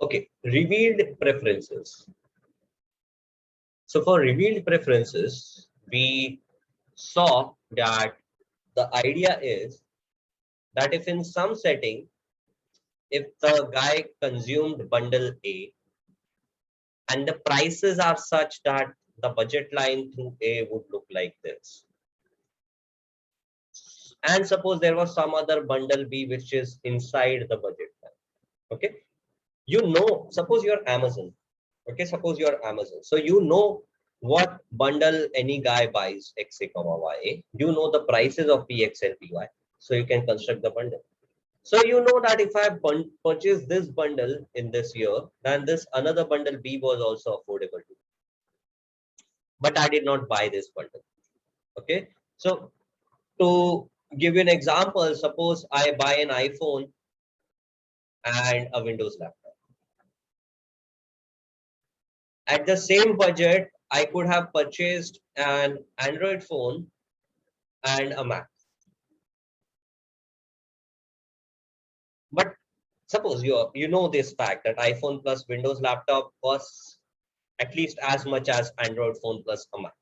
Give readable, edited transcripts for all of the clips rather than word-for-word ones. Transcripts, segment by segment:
Okay, revealed preferences. So for revealed preferences, we saw that the idea is that if in some setting, if the guy consumed bundle A and the prices are such that the budget line through A would look like this. And suppose there was some other bundle B which is inside the budget line. Okay. Suppose you're Amazon. Okay, suppose you're Amazon. So you know what bundle any guy buys XA, YA. You know the prices of PX and PY. So you can construct the bundle. So you know that if I purchase this bundle in this year, then this another bundle B was also affordable to me. But I did not buy this bundle. Okay. So to give you an example, suppose I buy an iPhone and a Windows laptop. At the same budget, I could have purchased an Android phone and a Mac. But suppose you know this fact that iPhone plus Windows laptop costs at least as much as Android phone plus a Mac.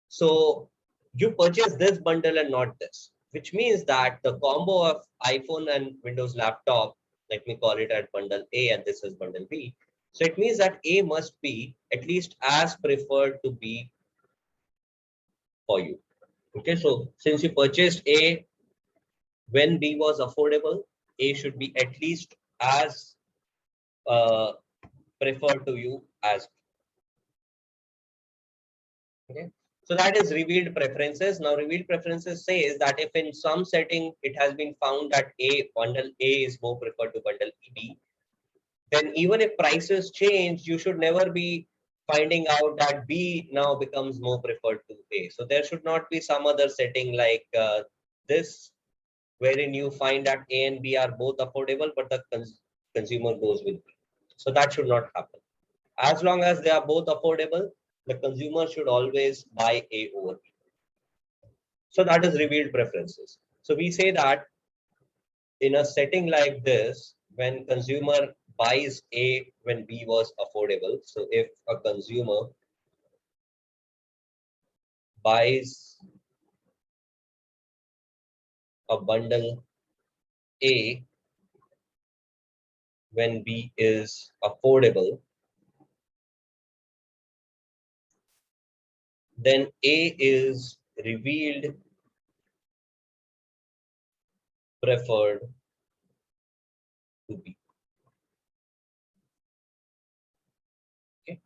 So you purchase this bundle and not this, which means that the combo of iPhone and Windows laptop, let me call it at bundle A and this is bundle B. So it means that A must be at least as preferred to B for you. Okay, so since you purchased A when B was affordable, A should be at least as uh, preferred to you as. Okay. So that is revealed preferences. Now revealed preferences says that if in some setting it has been found that bundle A is more preferred to bundle B, then even if prices change, you should never be finding out that B now becomes more preferred to A. So there should not be some other setting like this, wherein you find that A and B are both affordable, but the consumer goes with B. So that should not happen. As long as they are both affordable, the consumer should always buy A over B. So that is revealed preferences. So we say that in a setting like this, when consumer buys A when B was affordable, so if a consumer buys a bundle A when B is affordable, then A is revealed preferred to B. Okay.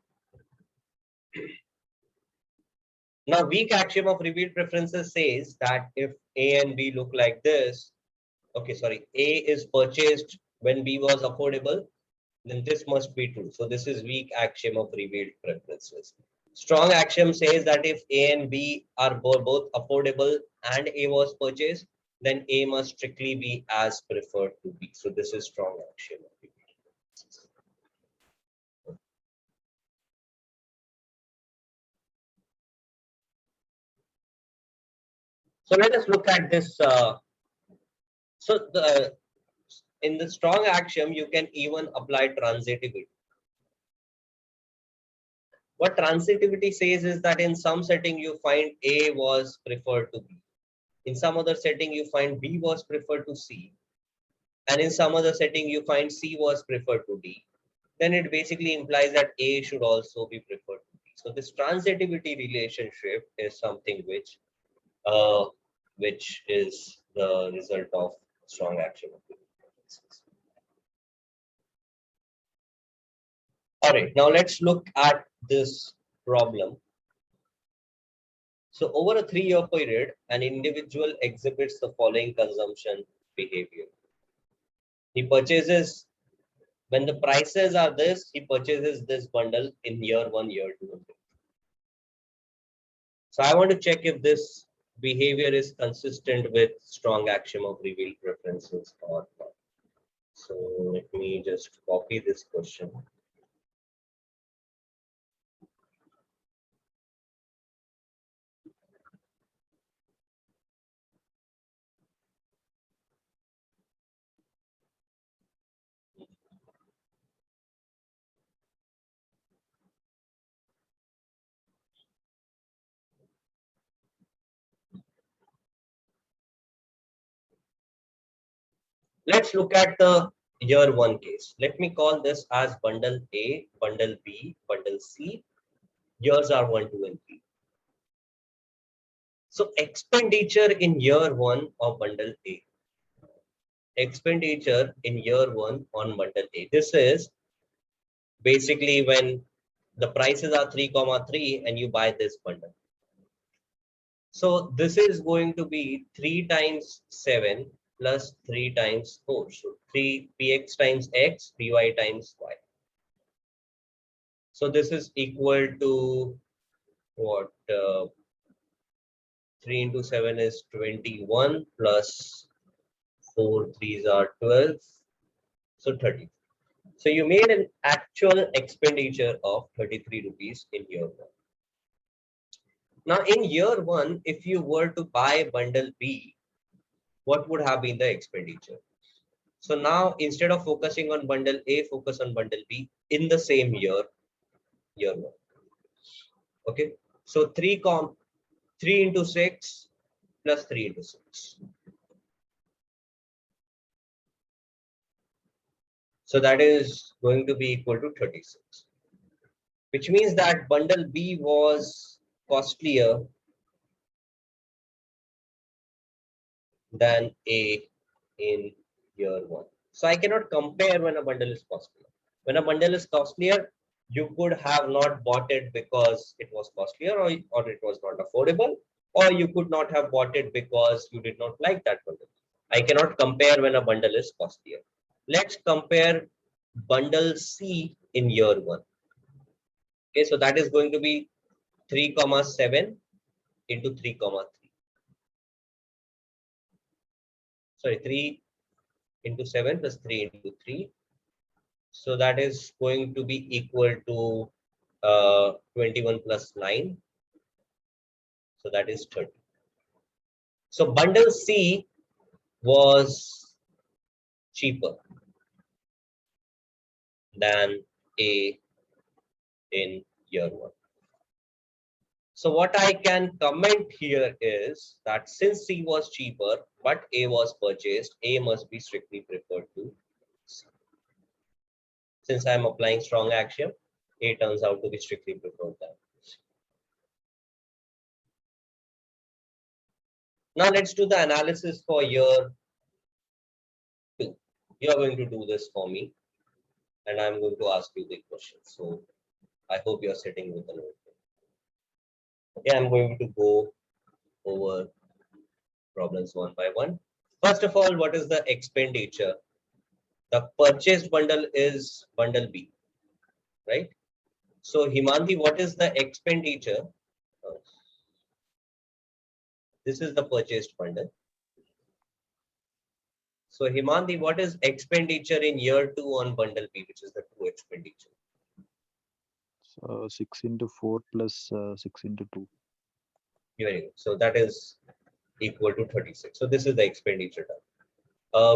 Now, weak axiom of revealed preferences says that if A and B look like this, okay, sorry, A is purchased when B was affordable, then this must be true. So this is weak axiom of revealed preferences. Strong axiom says that if A and B are both affordable and A was purchased, then A must strictly be as preferred to B. So this is strong axiom. So let us look at this. In the strong axiom, you can even apply transitivity. What transitivity says is that in some setting you find A was preferred to B. In some other setting you find B was preferred to C. And in some other setting you find C was preferred to D. Then it basically implies that A should also be preferred to B. So this transitivity relationship is something uh, which is the result of strong action. All right, now let's look at this problem. So over a 3-year period, an individual exhibits the following consumption behavior. He purchases, when the prices are this, he purchases this bundle in year 1, year 2. And 3. So I want to check if this behavior is consistent with strong axiom of revealed preferences or not. So let me just copy this question. Let's look at the year one case. Let me call this as bundle A, bundle B, bundle C. Years are 1, 2, and 3. So expenditure in year one of bundle A. Expenditure in year one on bundle A. This is basically when the prices are 3, and you buy this bundle. So this is going to be 3 times 7 plus 3 times 4. So 3 px times x, py times y. So this is equal to what? 3 into 7 is 21 plus 4 threes are 12. So 30. So you made an actual expenditure of 33 rupees in year one. Now in year one, if you were to buy bundle B, what would have been the expenditure? So now instead of focusing on bundle A, focus on bundle B in the same year, year one. Okay. So 3 into 6 plus 3 into 6. So that is going to be equal to 36, which means that bundle B was costlier than A in year one. So I cannot compare when a bundle is costlier. When a bundle is costlier, you could have not bought it because it was costlier, or it was not affordable, or you could not have bought it because you did not like that bundle. I cannot compare when a bundle is costlier. Let's compare bundle C in year one. Okay, so that is going to be 3,7 into 3,3. Sorry, 3 into 7 plus 3 into 3. So that is going to be equal to 21 plus 9. So that is 30. So bundle C was cheaper than A in year one. So what I can comment here is that since C was cheaper, but A was purchased, A must be strictly preferred to C. Since I'm applying strong axiom, A turns out to be strictly preferred than C. Now let's do the analysis for year two. You are going to do this for me, and I'm going to ask you the questions. So I hope you're sitting with the notebook. Okay, I'm going to go over problems one by one. First of all, what is the expenditure? The purchased bundle is bundle B, right? So Himanti, what is the expenditure? This is the purchased bundle. So Himanti, what is expenditure in year two on bundle B, which is the true expenditure? So 6 into 4 plus 6 into 2. Very good. So that is equal to 36. So this is the expenditure done.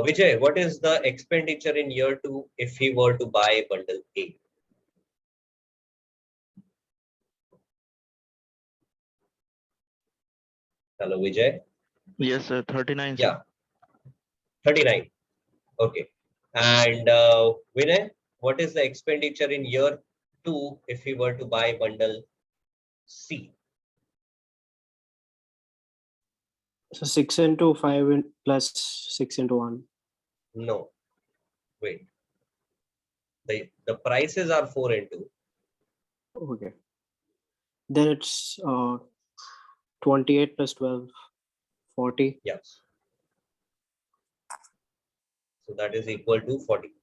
Vijay, what is the expenditure in year two if he were to buy bundle A? Hello, Vijay. Yes, sir. 39, sir. Yeah, 39. Okay. And Vinay, what is the expenditure in year two if he were to buy bundle C? So 6 into 5 plus 6 into 1. No, wait. The prices are 4 and 2. Okay. Then it's 28 plus 12, 40. Yes. So that is equal to 40.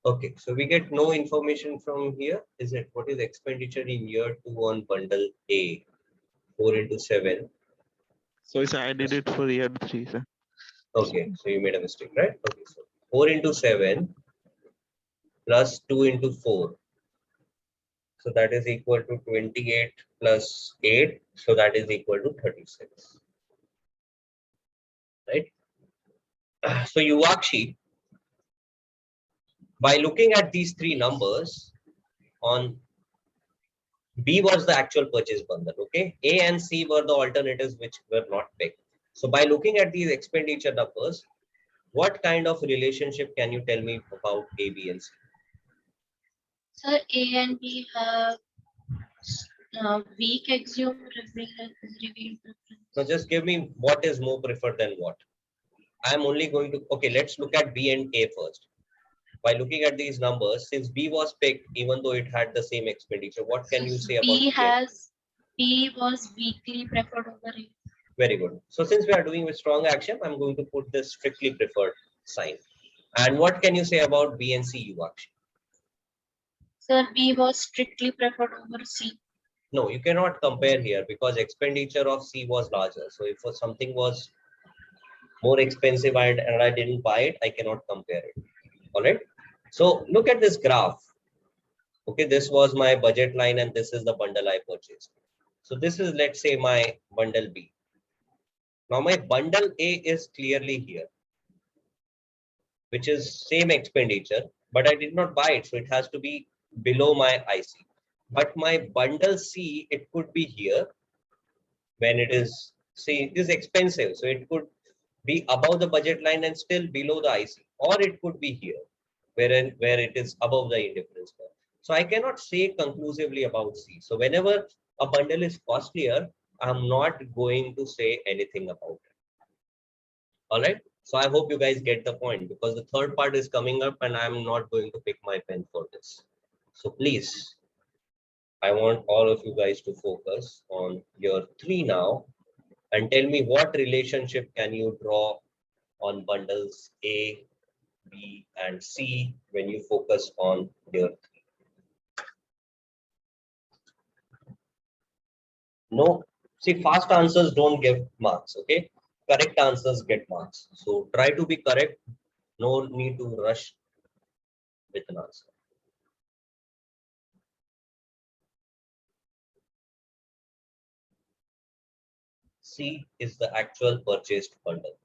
Okay, so we get no information from here. Is it what is expenditure in year two on bundle A? 4 into 7. So, sir, I did it for year 3, sir. Okay, so you made a mistake, right? Okay, so 4 into 7 plus 2 into 4. So that is equal to 28 plus 8. So that is equal to 36. Right? So Yuvakshi, by looking at these three numbers, on B was the actual purchase bundle, okay? A and C were the alternatives which were not picked. So by looking at these expenditure numbers, What kind of relationship can you tell me about A, B, and C? Sir, A and B have weak axiom revealed preference. So just give me what is more preferred than what. I am only going to, okay, let's look at B and A first. By looking at these numbers, since B was picked, even though it had the same expenditure, what can you say about B and A? B was weakly preferred over A. Very good. So since we are doing with strong action, I'm going to put this strictly preferred sign. And what can you say about B and C, Yuvakshi? Sir, B was strictly preferred over C. No, you cannot compare here because expenditure of C was larger. So if something was more expensive and I didn't buy it, I cannot compare it. All right. So look at this graph. Okay, this was my budget line and this is the bundle I purchased. So this is, let's say, my bundle B. Now my bundle A is clearly here, which is same expenditure, but I did not buy it. So it has to be below my IC. But my bundle C, it could be here when it is, see, it is expensive. So it could be above the budget line and still below the IC, or it could be here, where it is above the indifference curve. So I cannot say conclusively about C. So whenever a bundle is costlier, I'm not going to say anything about it. All right. So I hope you guys get the point because the third part is coming up and I'm not going to pick my pen for this. So please, I want all of you guys to focus on your 3 now and tell me what relationship can you draw on bundles A, B, and C when you focus on your 3. No, see, fast answers don't give marks, okay? Correct answers get marks. So try to be correct. No need to rush with an answer. C is the actual purchased bundle.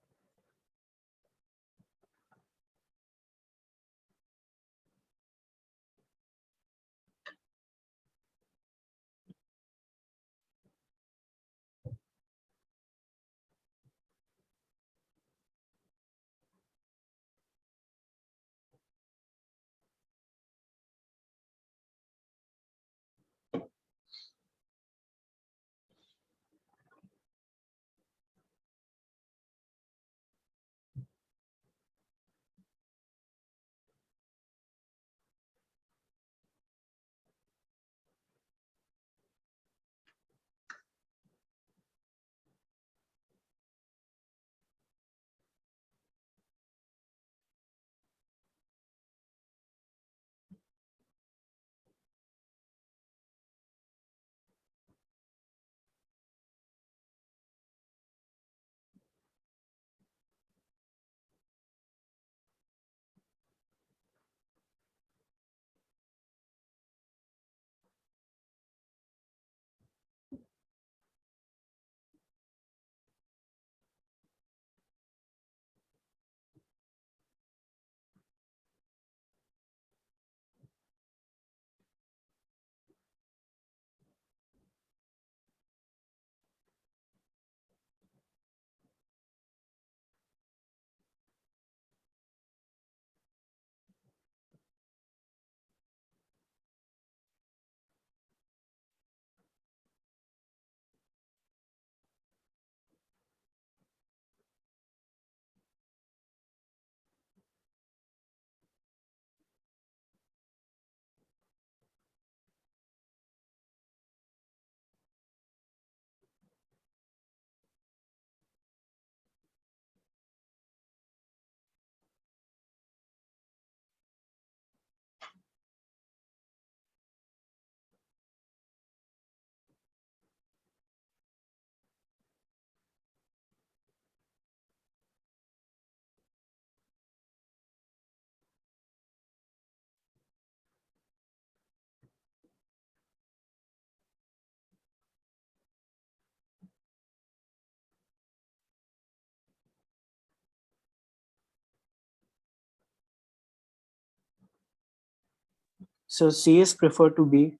So C is preferred to B.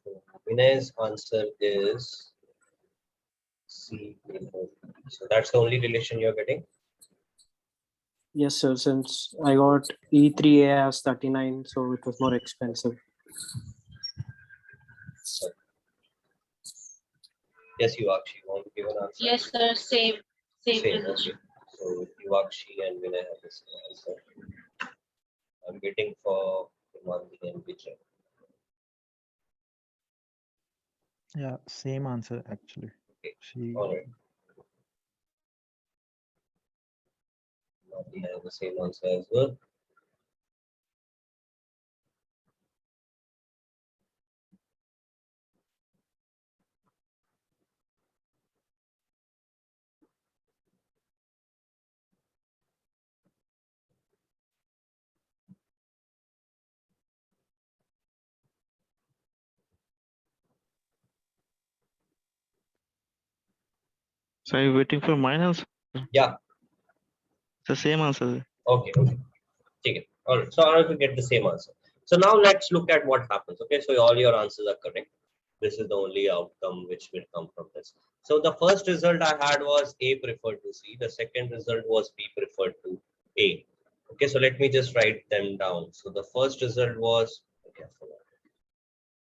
So Vinay's answer is C preferred. So that's the only relation you're getting. Yes, sir. Since I got E3A as 39, so it was more expensive. Yes, Yuvakshi, you want to give an answer? Yes, sir. Same Same, resolution. okay. So Yuvakshi and Vinay have the same answer. I'm waiting for Himangi and Vijay. Yeah, same answer actually. Okay. She All right. We have the same answer as well. So are you waiting for mine answer? Yeah. The same answer. Okay. Okay. Take it. All right. So I have to get the same answer. So now let's look at what happens. Okay. So all your answers are correct. This is the only outcome which will come from this. So the first result I had was A preferred to C. The second result was B preferred to A. Okay. So let me just write them down. So the first result was okay,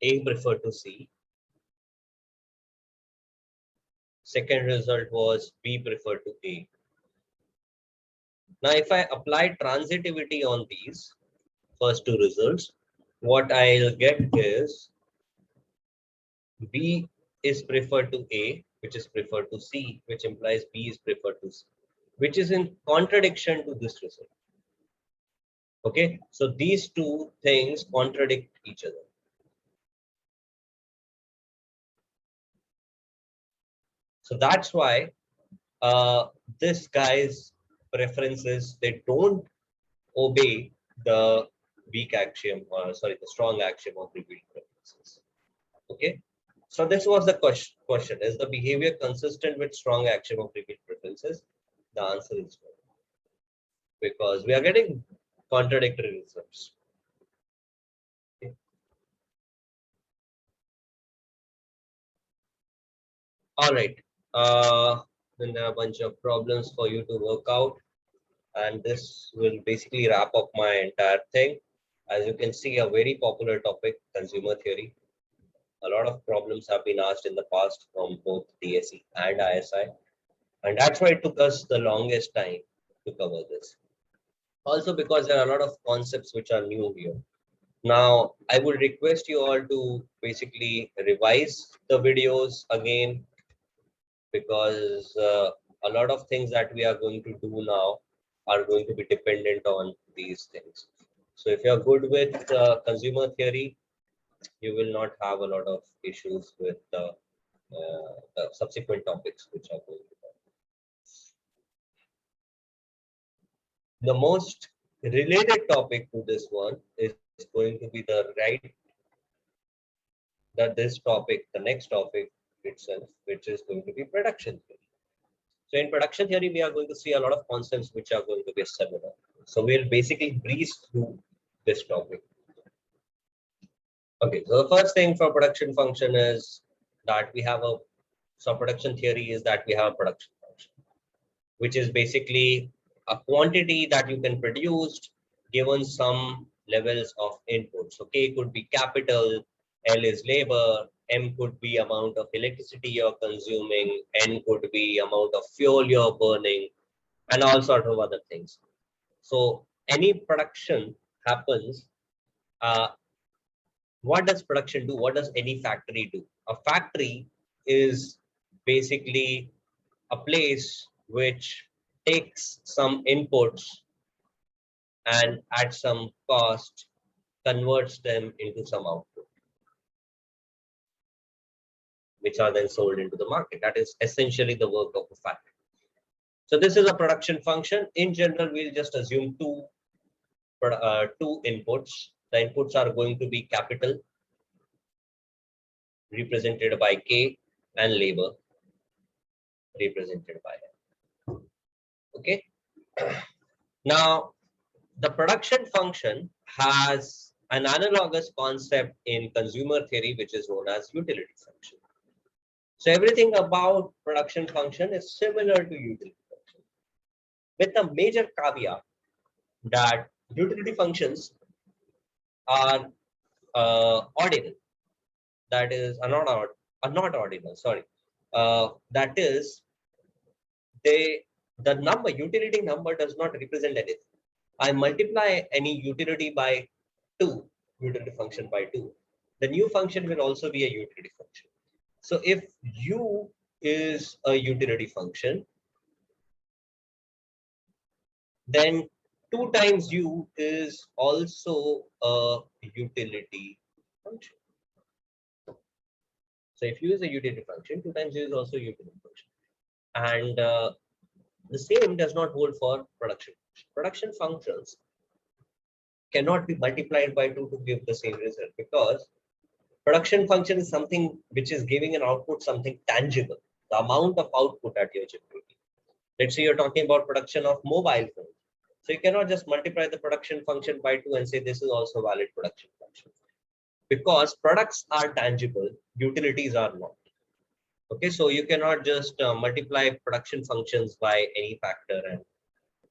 A preferred to C. Second result was B preferred to A. Now, if I apply transitivity on these first two results, what I'll get is B is preferred to A, which is preferred to C, which implies B is preferred to C, which is in contradiction to this result. Okay, so these two things contradict each other. So that's why this guy's preferences, they don't obey the weak axiom, or sorry, the strong axiom of revealed preferences. Okay, so this was the question: is the behavior consistent with strong axiom of revealed preferences? The answer is no, because we are getting contradictory results. Okay. All right. Then there are a bunch of problems for you to work out, and this will basically wrap up my entire thing. As you can see, a very popular topic, consumer theory. A lot of problems have been asked in the past from both DSE and ISI, and that's why it took us the longest time to cover this. Also, because there are a lot of concepts which are new here. Now, I would request you all to basically revise the videos again, because a lot of things that we are going to do now are going to be dependent on these things. So if you're good with consumer theory, you will not have a lot of issues with the subsequent topics which are going to come. The most related topic to this one is going to be the right, that this topic, the next topic itself, which is going to be production theory. So in production theory, we are going to see a lot of concepts which are going to be similar. So we'll basically breeze through this topic. Okay, so the first thing for production function is that we have a, so production theory is that we have a production function, which is basically a quantity that you can produce given some levels of input. So K could be capital, L is labor, M could be amount of electricity you're consuming, N could be amount of fuel you're burning, and all sort of other things. So any production happens. What does production do? What does any factory do? A factory is basically a place which takes some inputs and at some cost converts them into some output, which are then sold into the market. That is essentially the work of a factory. So this is a production function. In general, we'll just assume two inputs. The inputs are going to be capital, represented by K, and labor, represented by L. Okay. Now, the production function has an analogous concept in consumer theory, which is known as utility function. So everything about production function is similar to utility function, with a major caveat that utility functions are ordinal. That is not ordinal. Sorry, that is the number utility number does not represent anything. I multiply any utility by 2, utility function by 2. The new function will also be a utility function. So if u is a utility function, then 2 times u is also a utility function. So if u is a utility function, 2 times u is also a utility function. And the same does not hold for production. Production functions cannot be multiplied by 2 to give the same result, because production function is something which is giving an output, something tangible, the amount of output that you're generating. Let's say you're talking about production of mobile phones. So you cannot just multiply the production function by 2 and say this is also valid production function, because products are tangible, utilities are not. Okay, so you cannot just multiply production functions by any factor and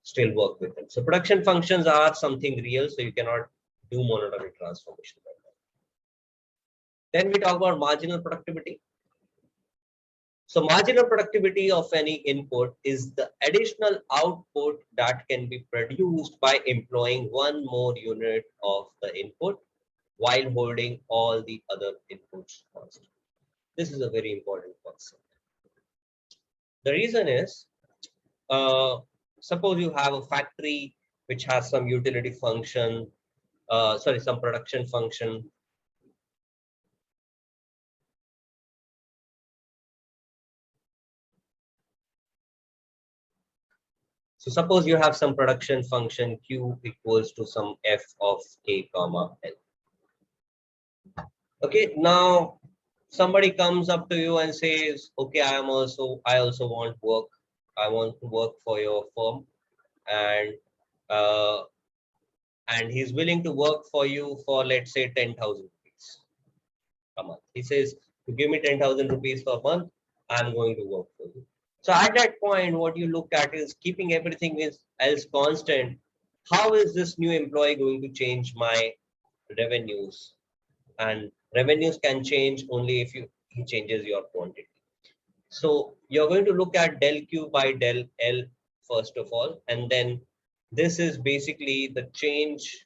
still work with them. So production functions are something real, so you cannot do monotonic transformation. Then we talk about marginal productivity. So marginal productivity of any input is the additional output that can be produced by employing one more unit of the input while holding all the other inputs constant. This is a very important concept. The reason is, suppose you have a factory which has some utility function, some production function. So suppose you have some production function Q equals to some F of A comma L. Okay, now somebody comes up to you and says, okay, I also want work. I want to work for your firm, and uh, he's willing to work for you for, let's say, 10,000 rupees a month. He says, to give me 10,000 rupees per month, I'm going to work for you. So at that point, what you look at is, keeping everything else constant, how is this new employee going to change my revenues? And revenues can change only if he changes your quantity. So you're going to look at del Q by del L first of all, and then this is basically the change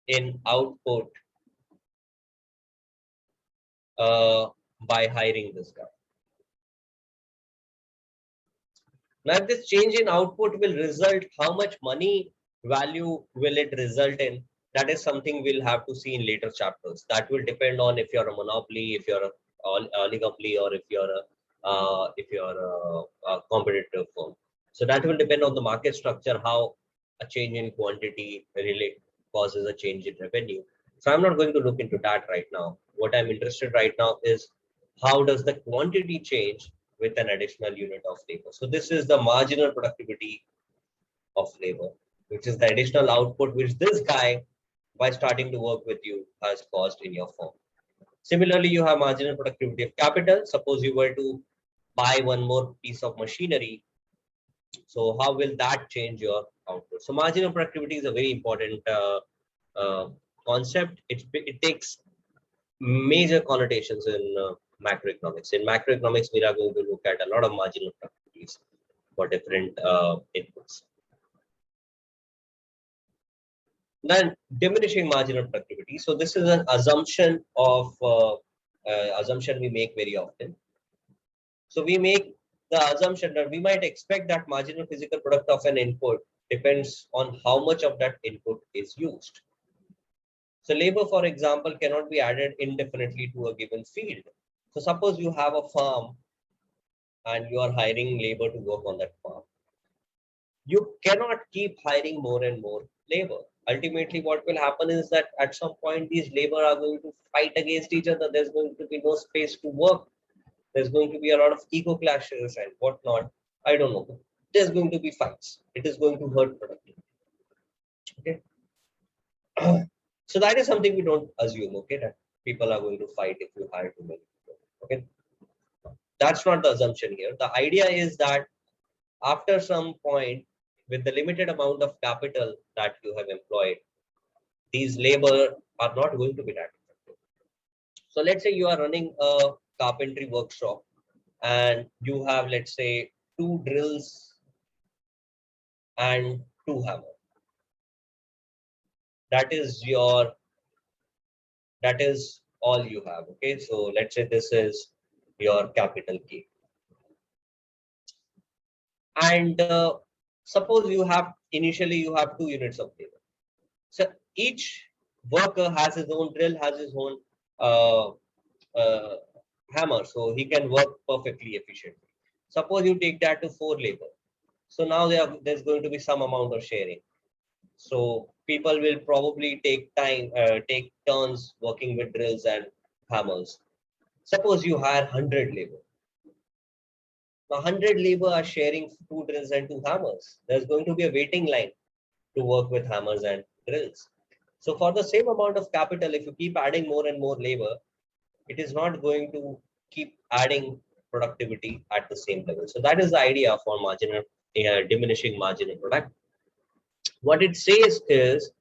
in output by hiring this guy. Now, if this change in output will result, how much money value will it result in? That is something we'll have to see in later chapters. That will depend on if you're a monopoly, if you're a oligopoly, or if you're a competitive firm. So that will depend on the market structure, how a change in quantity really causes a change in revenue. So I'm not going to look into that right now. What I'm interested right now is, how does the quantity change with an additional unit of labor? So this is the marginal productivity of labor, which is the additional output which this guy, by starting to work with you, has caused in your firm. Similarly, you have marginal productivity of capital. Suppose you were to buy one more piece of machinery. So how will that change your output? So marginal productivity is a very important uh, concept. It takes major connotations in macroeconomics. In macroeconomics, we are going to look at a lot of marginal productivities for different inputs. Then diminishing marginal productivity. So this is an assumption we make very often. So we make the assumption that we might expect that marginal physical product of an input depends on how much of that input is used. So labor, for example, cannot be added indefinitely to a given field. So suppose you have a farm and you are hiring labor to work on that farm. You cannot keep hiring more and more labor. Ultimately, what will happen is that at some point, these labor are going to fight against each other. There's going to be no space to work. There's going to be a lot of ego clashes and whatnot. I don't know. There's going to be fights. It is going to hurt productivity. Okay. So that is something we don't assume. Okay, that people are going to fight if you hire too many people. Okay. That's not the assumption here. The idea is that after some point, with the limited amount of capital that you have employed, these labor are not going to be that effective. So let's say you are running a carpentry workshop and you have, let's say, 2 drills and 2 hammers. That is all you have. Okay, so let's say this is your capital K. And suppose initially you have 2 units of labor. So each worker has his own drill, has his own uh, uh, hammer, so he can work perfectly efficiently. Suppose you take that to 4 labor. So now there's going to be some amount of sharing. So people will probably take turns working with drills and hammers. Suppose you hire 100 labor. Now 100 labor are sharing 2 drills and 2 hammers. There's going to be a waiting line to work with hammers and drills. So for the same amount of capital, if you keep adding more and more labor, it is not going to keep adding productivity at the same level. So that is the idea for diminishing marginal product. What it says is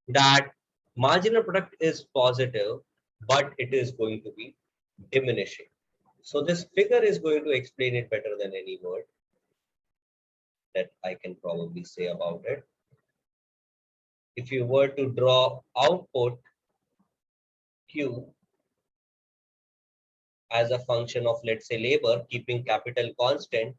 that marginal product is positive, but it is going to be diminishing. So this figure is going to explain it better than any word that I can probably say about it. If you were to draw output Q as a function of, let's say, labor, keeping capital constant,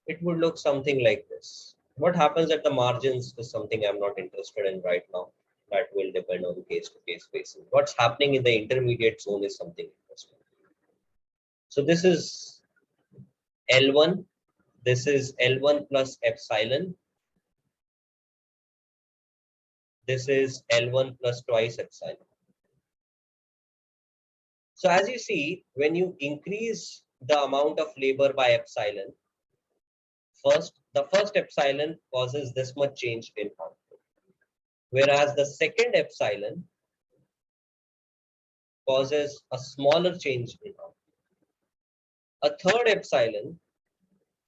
it would look something like this. What happens at the margins is something I'm not interested in right now. That will depend on case-to-case basis. What's happening in the intermediate zone is something interesting. So this is L1. This is L1 plus epsilon. This is L1 plus twice epsilon. So as you see, when you increase the amount of labor by epsilon, the first epsilon causes this much change in output, whereas the second epsilon causes a smaller change in output. A third epsilon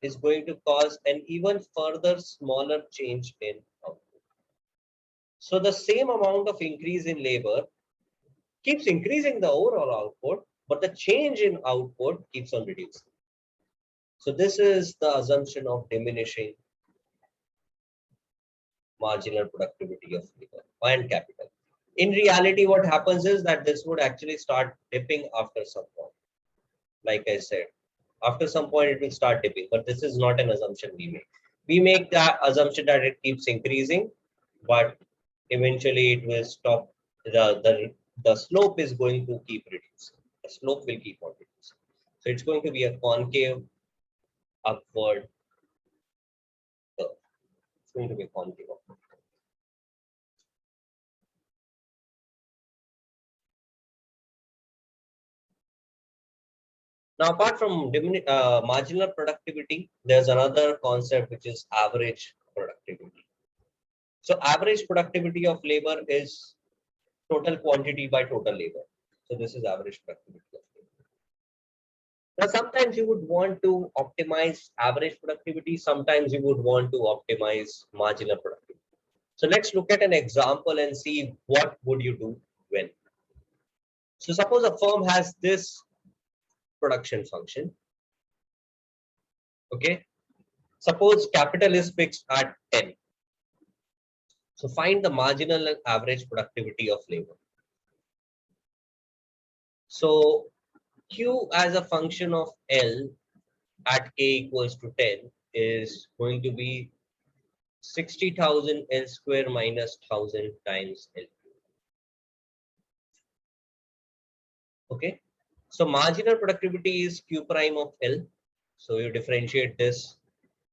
is going to cause an even further smaller change in output. So the same amount of increase in labor keeps increasing the overall output, but the change in output keeps on reducing. So this is the assumption of diminishing marginal productivity of labor and capital. In reality, what happens is that this would actually start dipping after some point. Like I said, after some point it will start dipping, but this is not an assumption we make. We make the assumption that it keeps increasing, but eventually it will stop. The slope is going to keep reducing. The slope will keep on reducing. So it's going to be a concave upward curve. It's going to be a concave upward. Now, apart from marginal productivity, there's another concept which is average productivity. So average productivity of labor is total quantity by total labor. So this is average productivity of labor. Now, sometimes you would want to optimize average productivity. Sometimes you would want to optimize marginal productivity. So let's look at an example and see what would you do when. So suppose a firm has this production function. Okay. Suppose capital is fixed at 10. So find the marginal and average productivity of labor. So Q as a function of L at K equals to 10 is going to be 60,000 L square minus 1000 times L. Okay. So marginal productivity is Q prime of L. So you differentiate this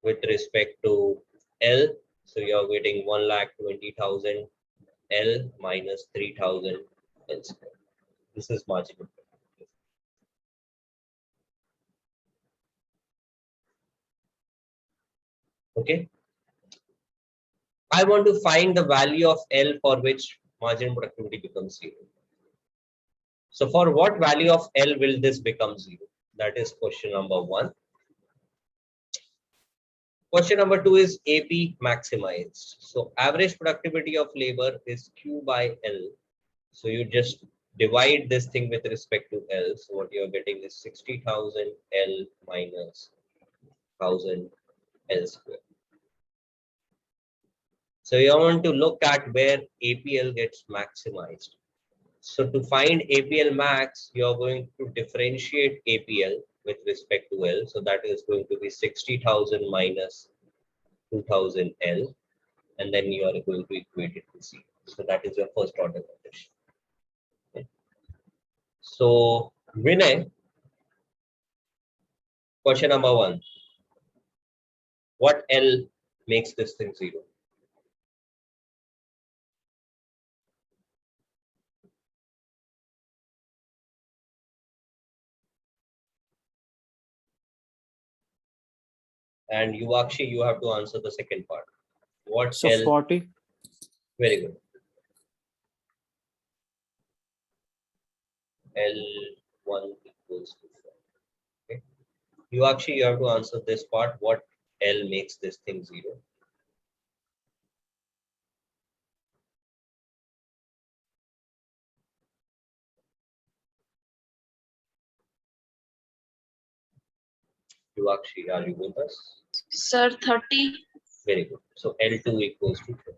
with respect to L. So you're getting 1,20,000 L minus 3,000 L square. This is marginal productivity. Okay. I want to find the value of L for which marginal productivity becomes 0. So for what value of L will this become 0? That is question number 1. Question number 2 is AP maximized. So average productivity of labor is Q by L. So you just divide this thing with respect to L. So what you're getting is 60,000 L minus 1000 L square. So you want to look at where APL gets maximized. So to find APL max, you're going to differentiate APL with respect to L. So that is going to be 60,000 minus 2000 L. And then you are going to equate it to C. So that is your first order condition. Okay. So Vinay, question number 1. What L makes this thing 0? And you actually you have to answer the second part. What So L? 40. Very good. L1 equals to 4. Okay. You actually you have to answer this part. What L makes this thing 0? You actually are you with us? Sir, 30. Very good. So L2 equals to 4.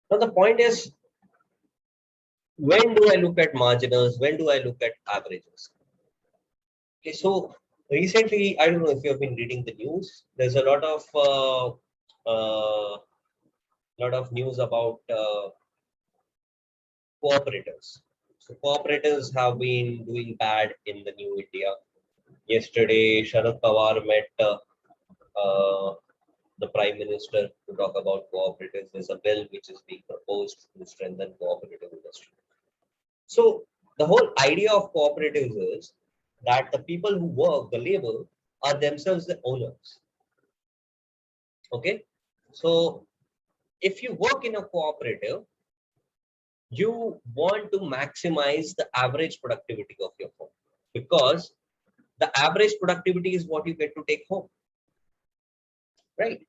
Now the point is, when do I look at marginals? When do I look at averages? Okay, so recently, I don't know if you have been reading the news. There's a lot of news about cooperatives. So cooperatives have been doing bad in the new India. Yesterday, Sharad Pawar met uh, the Prime Minister to talk about cooperatives. There's a bill which is being proposed to strengthen cooperative industry. So the whole idea of cooperatives is that the people who work, the labor, are themselves the owners. Okay, so if you work in a cooperative, you want to maximize the average productivity of your firm, because the average productivity is what you get to take home, right?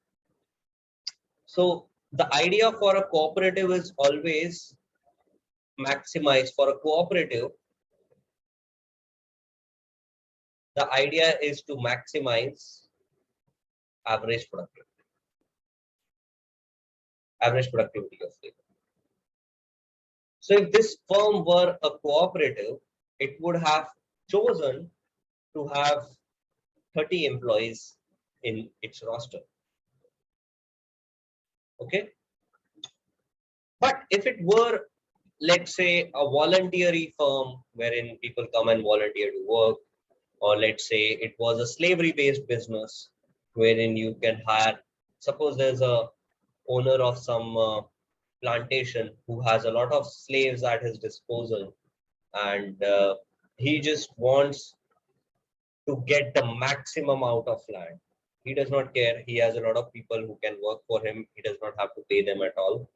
So the idea for a cooperative is always maximize. For a cooperative, the idea is to maximize average productivity, of labor. So if this firm were a cooperative, it would have chosen to have 30 employees in its roster. Okay. But if it were, let's say, a voluntary firm wherein people come and volunteer to work, or let's say it was a slavery based business wherein you can hire, suppose there's a owner of some plantation who has a lot of slaves at his disposal, and he just wants to get the maximum out of land. He does not care. He has a lot of people who can work for him. He does not have to pay them at all.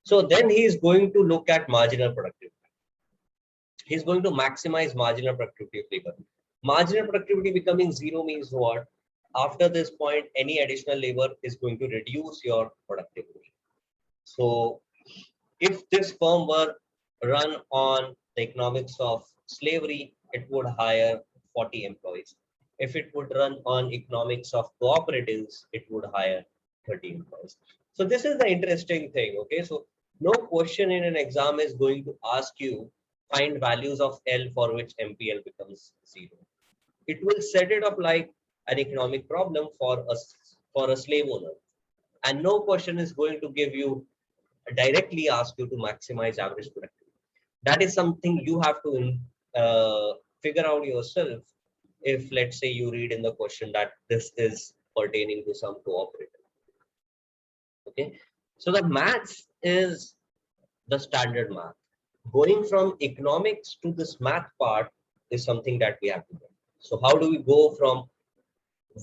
So then he is going to look at marginal productivity. He's going to maximize marginal productivity of labor. Marginal productivity becoming 0 means what? After this point, any additional labor is going to reduce your productivity. So if this firm were run on the economics of slavery, it would hire 40 employees. If it would run on economics of cooperatives, it would hire 30 employees. So this is the interesting thing. Okay, so no question in an exam is going to ask you find values of L for which MPL becomes 0. It will set it up like an economic problem for a slave owner, and no question is going to give you directly ask you to maximize average productivity. That is something you have to figure out yourself. If let's say you read in the question that this is pertaining to some cooperative. Okay, so the maths is the standard math. Going from economics to this math part is something that we have to do. So how do we go from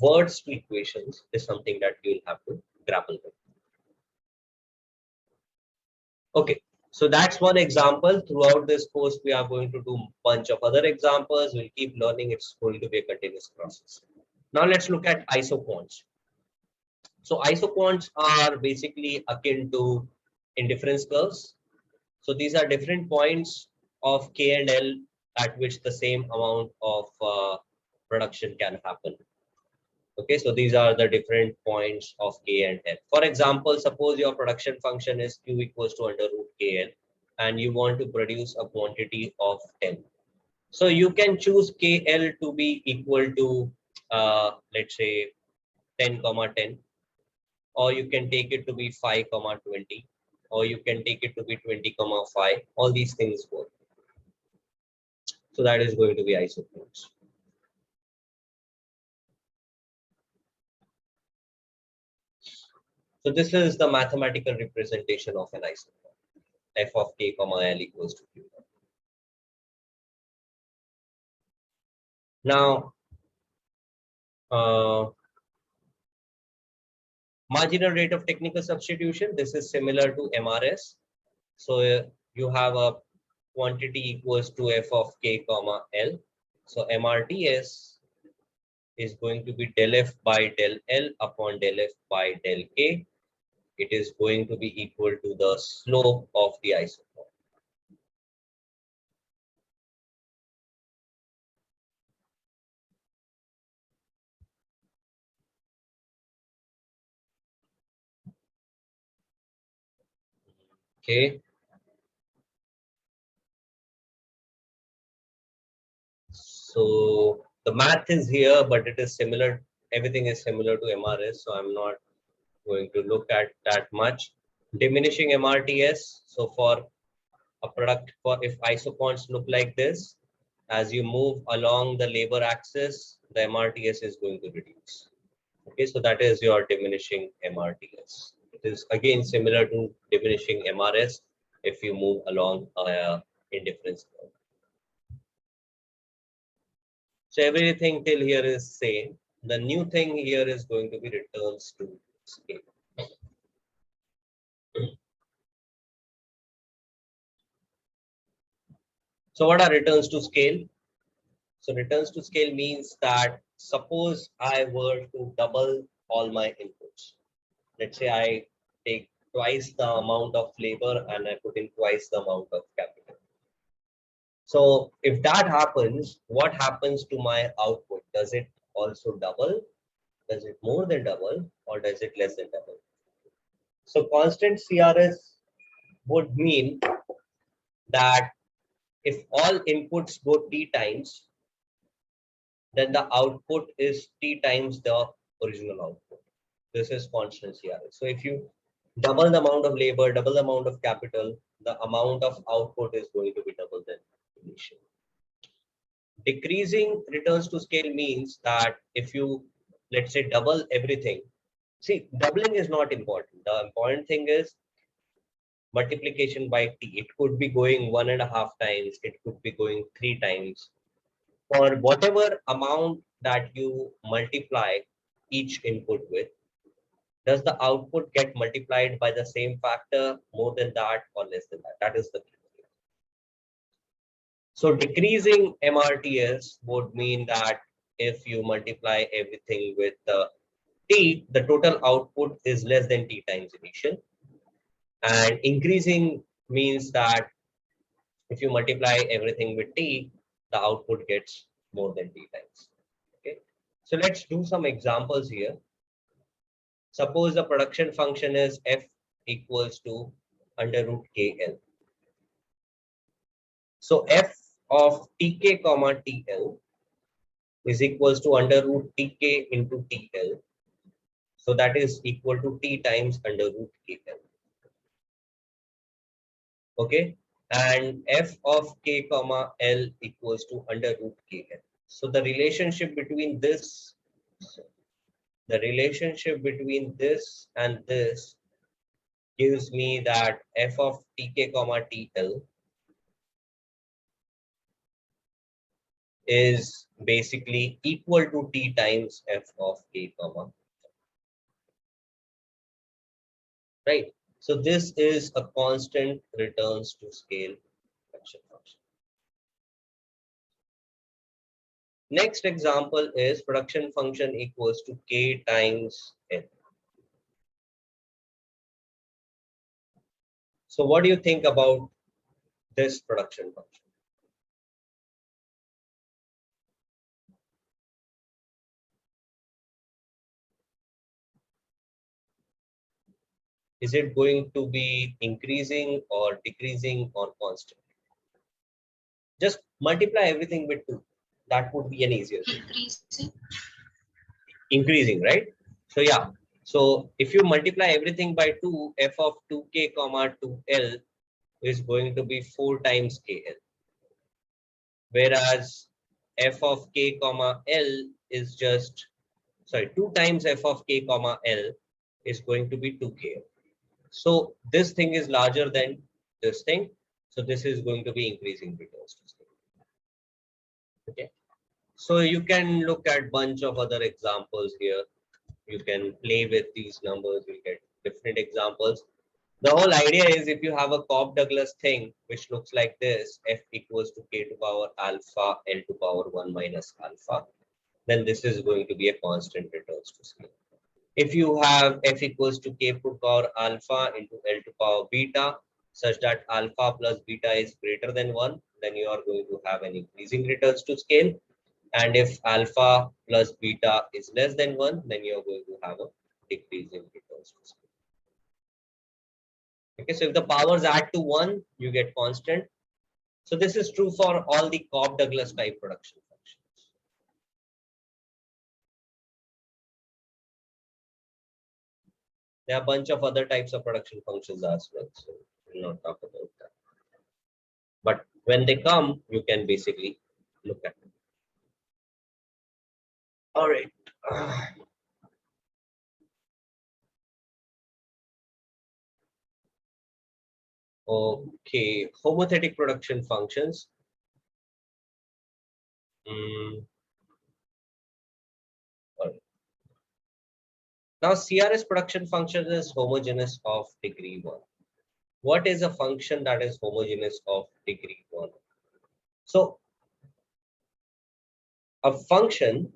words to equations is something that you'll have to grapple with. Okay, So that's one example. Throughout this course, we are going to do a bunch of other examples. We'll keep learning. It's going to be a continuous process. Now let's look at isoquants. So isoquants are basically akin to indifference curves. So these are different points of K and L at which the same amount of production can happen. Okay, so these are the different points of K and L. For example, suppose your production function is Q equals to under root KL and you want to produce a quantity of 10. So you can choose KL to be equal to, let's say 10 comma 10, or you can take it to be 5 comma 20, or you can take it to be 20 comma 5. All these things work. So that is going to be isoquants. So this is the mathematical representation of an isoquant. F of K comma L equals to Q. Now, marginal rate of technical substitution, this is similar to MRS. So you have a quantity equals to F of K comma L. So MRTS is going to be del F by del L upon del F by del K. It is going to be equal to the slope of the isoquant. Okay. So the math is here, but it is similar. Everything is similar to MRS. So I'm not going to look at that much. Diminishing MRTS. So for a product, for if isoquants look like this, as you move along the labor axis, the MRTS is going to reduce. Okay, so that is your diminishing MRTS. It is again similar to diminishing MRS if you move along indifference curve. So everything till here is same. The new thing here is going to be returns to scale. So what are returns to scale? So returns to scale means that suppose I were to double all my inputs. Let's say I take twice the amount of labor and I put in twice the amount of capital. So if that happens, what happens to my output? Does it also double? Does it more than double, or does it less than double? So constant CRS would mean that if all inputs go T times, then the output is T times the original output. This is constant CRS. So if you double the amount of labor, double the amount of capital, the amount of output is going to be double than initial. Decreasing returns to scale means that if you, let's say, double everything, see, doubling is not important. The important thing is multiplication by T. It could be going 1.5 times, it could be going 3 times. For whatever amount that you multiply each input with, does the output get multiplied by the same factor, more than that or less than that? That is the key. So decreasing MRTS would mean that if you multiply everything with T, the total output is less than T times initial. And increasing means that if you multiply everything with T, the output gets more than T times. Okay. So let's do some examples here. Suppose the production function is F equals to under root KL. So F of Tk comma TL is equals to under root Tk into TL. So that is equal to T times under root KL. Okay. And F of K comma L equals to under root KL. So the relationship between this, and this gives me that F of Tk comma TL is basically equal to T times F of K comma, right? So this is a constant returns to scale production function. Next example is production function equals to k times n. So what do you think about this production function? Is it going to be increasing or decreasing or constant? Just multiply everything with 2. That would be an easier thing. Increasing. Increasing, right? So yeah. So if you multiply everything by 2, f of 2k comma 2l is going to be 4 times kl. Whereas f of k comma l is just, sorry, 2 times f of k comma l is going to be 2k. So this thing is larger than this thing. So this is going to be increasing returns to scale. Okay. So you can look at bunch of other examples here. You can play with these numbers. You get different examples. The whole idea is if you have a Cobb-Douglas thing which looks like this, f equals to k to power alpha l to power 1 minus alpha, then this is going to be a constant returns to scale. If you have f equals to k to power alpha into l to power beta, such that alpha plus beta is greater than 1, then you are going to have an increasing returns to scale. And if alpha plus beta is less than 1, then you are going to have a decreasing returns to scale. Okay, so if the powers add to 1, you get constant. So this is true for all the Cobb-Douglas type production functions. There are a bunch of other types of production functions as well, so we'll not talk about that. But when they come, you can basically look at them. All right. Okay, homothetic production functions. All right. Now, CRS production function is homogeneous of degree 1. What is a function that is homogeneous of degree 1? So, a function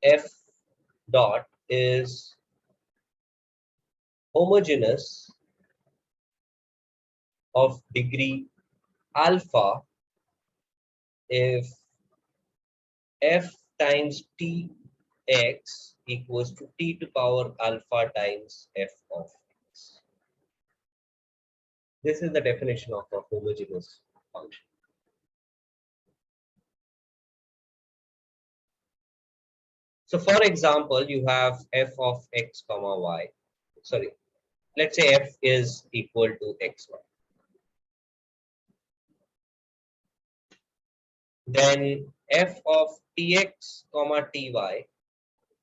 f dot is homogeneous of degree alpha if f times t x equals to t to power alpha times f of x. This is the definition of a homogeneous function. So for example, you have f of x comma y. Sorry, let's say f is equal to xy. Then f of tx comma ty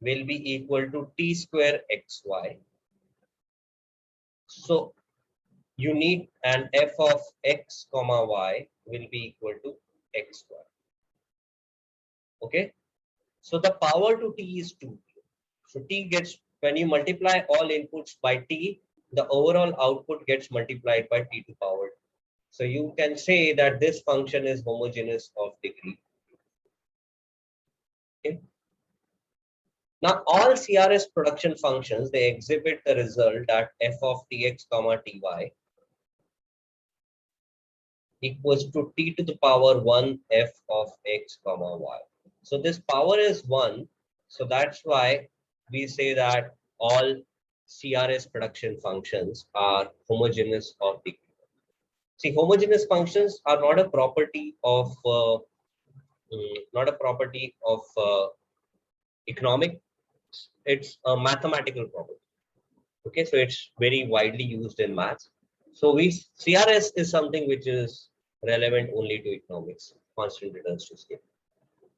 will be equal to t square xy. So you need an f of x comma y will be equal to xy. Okay. So the power to t is 2. So t gets, when you multiply all inputs by t, the overall output gets multiplied by t to power. So you can say that this function is homogeneous of degree. Okay. Now all CRS production functions, they exhibit the result that f of tx comma ty equals to t to the power 1 f of x comma y. So this power is 1. So that's why we say that all CRS production functions are homogeneous of degree. See, homogeneous functions are not a property of economic. It's a mathematical property. Okay, so it's very widely used in maths. So CRS is something which is relevant only to economics, constant returns to scale.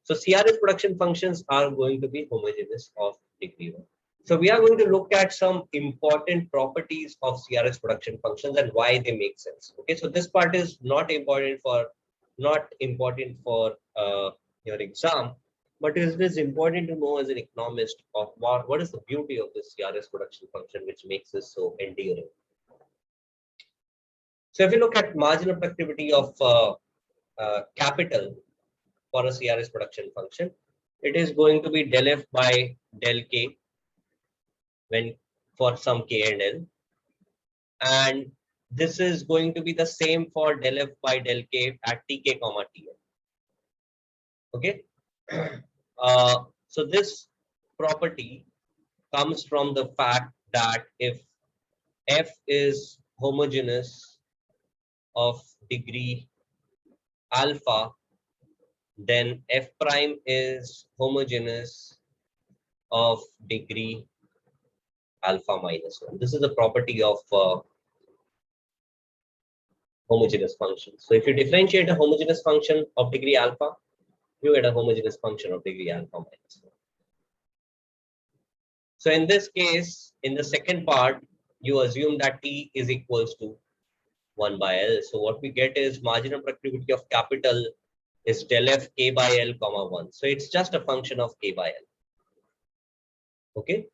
So CRS production functions are going to be homogeneous of degree 1. So we are going to look at some important properties of CRS production functions and why they make sense. Okay, so this part is not important for your exam, but it is important to know as an economist of what is the beauty of this CRS production function which makes this so endearing. So if you look at marginal productivity of capital for a CRS production function, it is going to be del F by del K when for some K and L. And this is going to be the same for del F by del K at Tk comma Tn. Okay. So this property comes from the fact that if F is homogeneous of degree alpha, then F prime is homogeneous of degree alpha minus 1. This is the property of homogeneous function. So if you differentiate a homogeneous function of degree alpha, you get a homogeneous function of degree alpha minus 1. So in this case, in the second part, you assume that T is equals to 1 by L. So what we get is marginal productivity of capital is del F K by L comma 1. So it's just a function of K by L. Okay.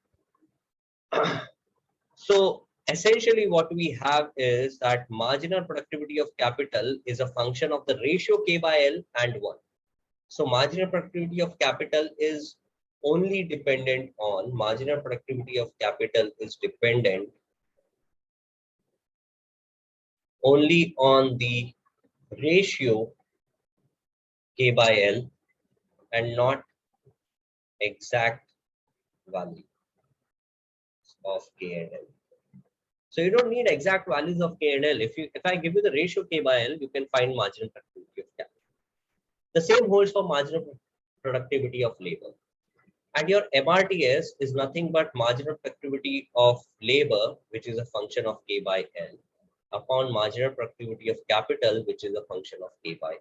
So essentially what we have is that marginal productivity of capital is a function of the ratio K by L and 1. So marginal productivity of capital is only dependent on marginal productivity of capital is dependent only on the ratio K by L and not exact value of K and L. So you don't need exact values of K and L. If I give you the ratio K by L, you can find marginal productivity of capital. The same holds for marginal productivity of labor. And your MRTS is nothing but marginal productivity of labor, which is a function of K by L, upon marginal productivity of capital, which is a function of K by L.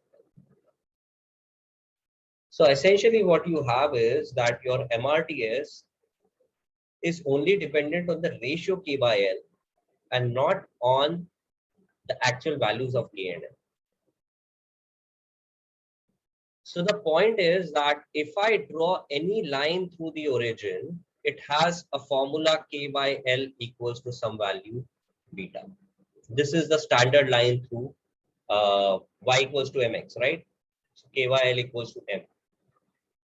So essentially what you have is that your MRTS is only dependent on the ratio K by L and not on the actual values of K and L. So the point is that if I draw any line through the origin, it has a formula K by L equals to some value beta. This is the standard line through y equals to mx, right? So K by L equals to m.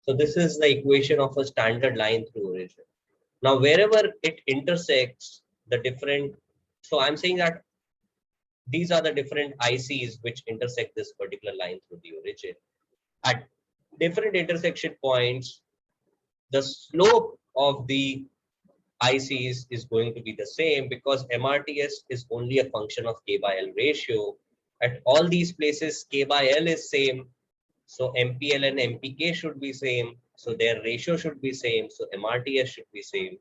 So this is the equation of a standard line through origin. Now, wherever it intersects the different, so I'm saying that these are the different ICs which intersect this particular line through the origin. At different intersection points, the slope of the ICs is going to be the same because MRTS is only a function of K by L ratio. At all these places, K by L is same. So MPL and MPK should be same. So their ratio should be same. So MRTS should be same.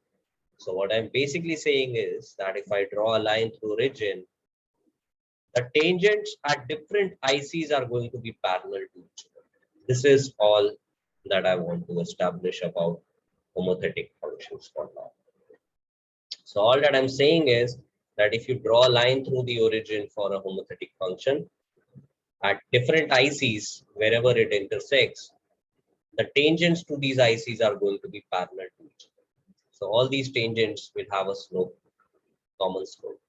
So what I'm basically saying is that if I draw a line through origin, the tangents at different ICs are going to be parallel to each other. This is all that I want to establish about homothetic functions for now. So all that I'm saying is that if you draw a line through the origin for a homothetic function, at different ICs, wherever it intersects, the tangents to these ICs are going to be parallel to each other. So all these tangents will have a slope, common slope.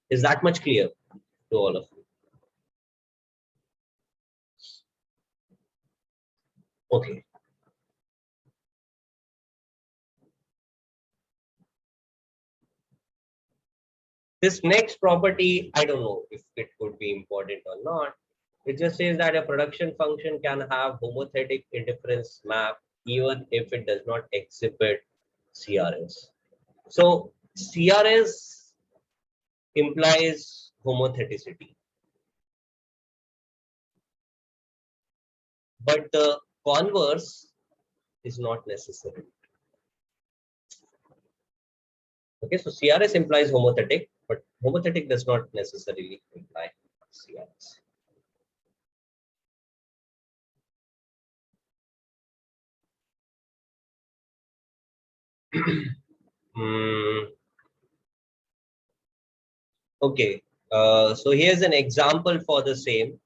Is that much clear to all of you? Okay. This next property, I don't know if it could be important or not. It just says that a production function can have homothetic indifference map even if it does not exhibit CRS. So CRS implies homotheticity, but the converse is not necessary. Okay, so CRS implies homothetic, but homothetic does not necessarily imply CRS. Okay, so here's an example for the same.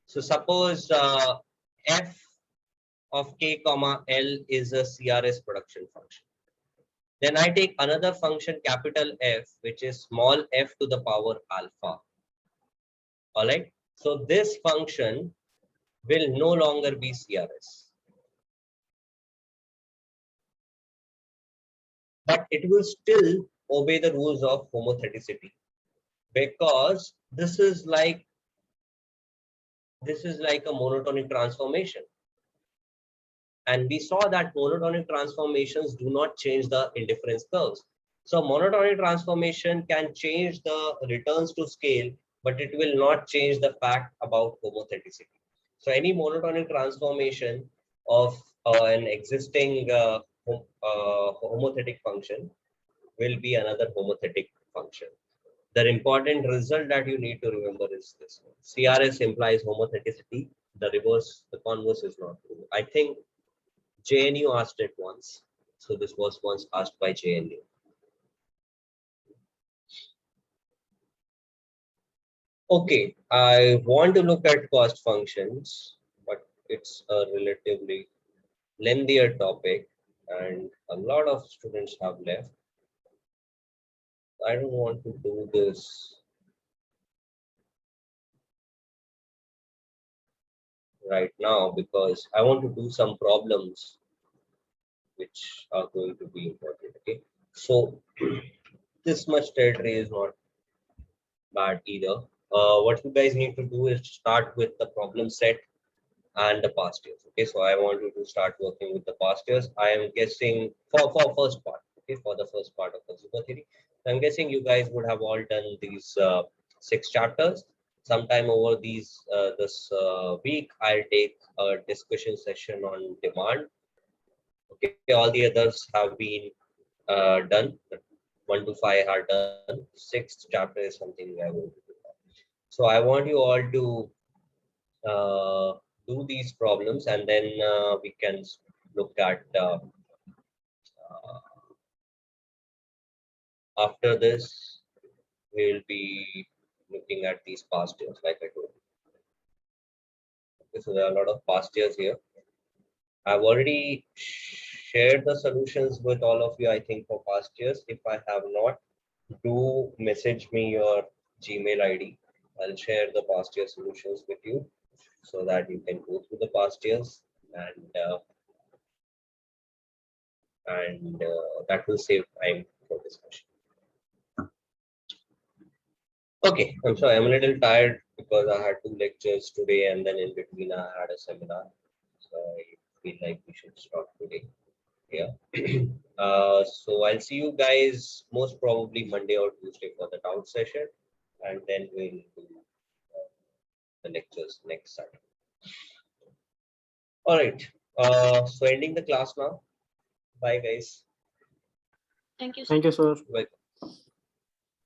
So suppose f of k comma l is a CRS production function. Then I take another function capital F, which is small f to the power alpha. All right. So this function will no longer be CRS, but it will still obey the rules of homotheticity, because this is like a monotonic transformation. And we saw that monotonic transformations do not change the indifference curves. So monotonic transformation can change the returns to scale, but it will not change the fact about homotheticity. So any monotonic transformation of an existing homothetic function will be another homothetic function. The important result that you need to remember is this one. CRS implies homotheticity. The reverse, the converse is not true. I think JNU asked it once. So this was once asked by JNU. Okay, I want to look at cost functions, but it's a relatively lengthier topic and a lot of students have left. I don't want to do this right now because I want to do some problems which are going to be important. Okay, so this much territory is not bad either. What you guys need to do is start with the problem set and the past years. Okay, so I want you to start working with the past years. I am guessing for first part. Okay, for the first part of consumer theory, I'm guessing you guys would have all done these 6 chapters. Sometime over this week, I'll take a discussion session on demand. Okay, all the others have been done. 1 to 5 are done. 6th chapter is something I will do. So I want you all to do these problems, and then we can look at after this we'll be looking at these past years like I told you. Okay, so there are a lot of past years here. I've already shared the solutions with all of you, I think, for past years. If I have not, do message me your Gmail ID. I'll share the past year solutions with you so that you can go through the past years, and that will save time for discussion. Okay, I'm sorry, I'm a little tired because I had 2 lectures today and then in between I had a seminar. So I feel like we should stop today. Yeah. So I'll see you guys most probably Monday or Tuesday for the doubt session, and then we'll do the lectures next Saturday. All right. So ending the class now. Bye, guys. Thank you. Thank you, sir. Welcome.